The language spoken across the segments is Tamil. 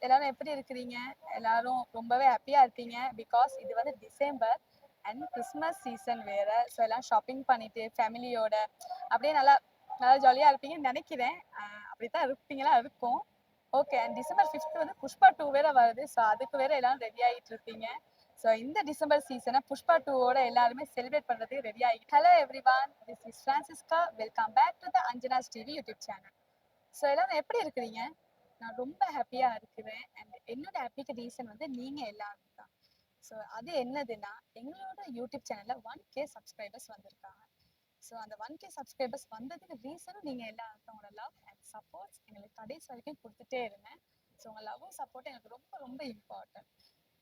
எல்லாரும் எப்படி இருக்கிறீங்க? எல்லாரும் ரொம்பவே ஹாப்பியா இருப்பீங்க. பிகாஸ் இது வந்து டிசம்பர் அண்ட் கிறிஸ்மஸ் சீசன் வேற. ஸோ எல்லாம் ஷாப்பிங் பண்ணிட்டு ஃபேமிலியோட அப்படியே நல்லா நல்லா ஜாலியா இருப்பீங்கன்னு நினைக்கிறேன். அப்படித்தான் இருப்பீங்களா இருக்கும். ஓகே. அண்ட் டிசம்பர் 5th வந்து புஷ்பா 2 வேற வருது. ஸோ அதுக்கு வேற எல்லாரும் ரெடி ஆகிட்டு இருப்பீங்க. ஸோ இந்த டிசம்பர் சீசனை புஷ்பா 2ஓட எல்லாருமே செலிப்ரேட் பண்றதுக்கு ரெடி ஆகிட்டு. Hello everyone, this is Francisca. Welcome back to the Anjana's TV YouTube channel. So எல்லாரும் எப்படி இருக்கிறீங்க? நான் ரொம்ப ஹாப்பியா இருக்கிறேன். அண்ட் என்னோட ஹாப்பிக்கு ரீசன் வந்து நீங்க எல்லாரும் தான். ஸோ அது என்னதுன்னா, எங்களோட யூடியூப் சேனல்ல 1K சப்ஸ்கிரைபர்ஸ் வந்திருக்காங்க. ஸோ அந்த 1K சப்ஸ்கிரைபர்ஸ் வந்ததுக்கு ரீசனும் நீங்க எல்லாருக்கும் உங்களோட லவ் அண்ட் சப்போர்ட்ஸ் எங்களுக்கு கடைசி வரைக்கும் கொடுத்துட்டே இருங்க. ஸோ உங்க லவ்வும் சப்போர்ட் எனக்கு ரொம்ப ரொம்ப இம்பார்ட்டன்ட்.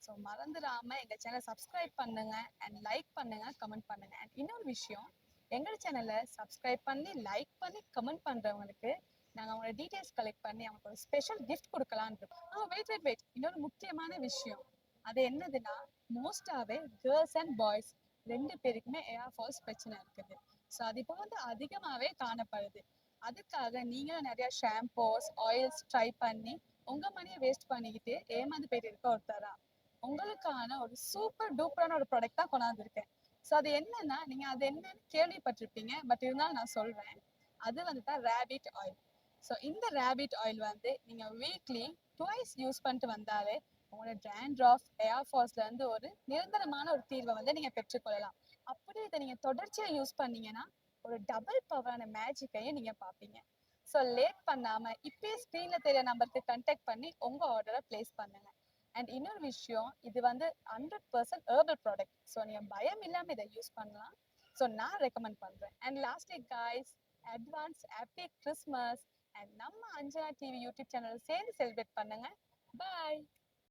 ஸோ மறந்துடாம எங்க சேனலை சப்ஸ்கிரைப் பண்ணுங்க அண்ட் லைக் பண்ணுங்க, கமெண்ட் பண்ணுங்க. அண்ட் இன்னொரு விஷயம், எங்கள் சேனலை சப்ஸ்கிரைப் பண்ணி லைக் பண்ணி கமெண்ட் பண்றவங்களுக்கு நாங்கள் அவங்களோட டீட்டெயில்ஸ் கலெக்ட் பண்ணி அவங்களுக்கு ஒரு ஸ்பெஷல் கிஃப்ட் கொடுக்கலான்னு இருக்கோம். வெயிட் இன்னொரு முக்கியமான விஷயம், அது என்னதுன்னா, மோஸ்டாவே கேர்ள்ஸ் அண்ட் பாய்ஸ் ரெண்டு பேருக்குமே ஏர் ஃபால்ஸ் பிரச்சனை இருக்குது. ஸோ அது இப்போ வந்து அதிகமாகவே காணப்படுது. அதுக்காக நீங்களும் நிறைய ஷாம்போஸ் ஆயில்ஸ் ட்ரை பண்ணி உங்க மணியை வேஸ்ட் பண்ணிக்கிட்டு ஏமாந்து போயிட்டு இருக்க ஒருத்தரா உங்களுக்கான ஒரு சூப்பர் டூப்பரான ஒரு ப்ராடக்ட் தான் கொண்டாந்துருக்கேன். ஸோ அது என்னன்னா, நீங்க அது என்னன்னு கேள்விப்பட்டிருப்பீங்க, பட் இருந்தாலும் நான் சொல்றேன். அது வந்துட்டு ரேபிட் ஆயில். ஸோ இந்த ரேபிட் ஆயில் வந்து நீங்க வீக்லி ட்வைஸ் யூஸ் பண்ணிட்டு வந்தாலே உங்களோட டேண்ட்ரஃப் ஏர் ஃபால்ஸ்ல இருந்து ஒரு நிரந்தரமான ஒரு தீர்வை வந்து நீங்க பெற்றுக்கொள்ளலாம். அப்படி இதை நீங்க தொடர்ச்சியா யூஸ் பண்ணீங்கன்னா ஒரு டபுள் பவரான மேஜிக்கையும் நீங்க பாப்பீங்க. ஸோ லேட் பண்ணாம இப்பயே ஸ்க்ரீன்ல தெரிய நம்பருக்கு கான்டாக்ட் பண்ணி உங்க ஆர்டரை பிளேஸ் பண்ணுங்க. அண்ட் இன்னொரு விஷயம், இது வந்து 100% ஹெர்பல் ப்ராடக்ட். ஸோ நீங்க பயம் இல்லாம இதை யூஸ் பண்ணலாம். ஸோ நான் ரெக்கமெண்ட் பண்றேன். And lastly guys, advance happy Christmas. And நம்ம அஞ்சனா டிவி யூடியூப் சேனல் சேர்ந்து செலிப்ரேட் பண்ணுங்க. பாய்.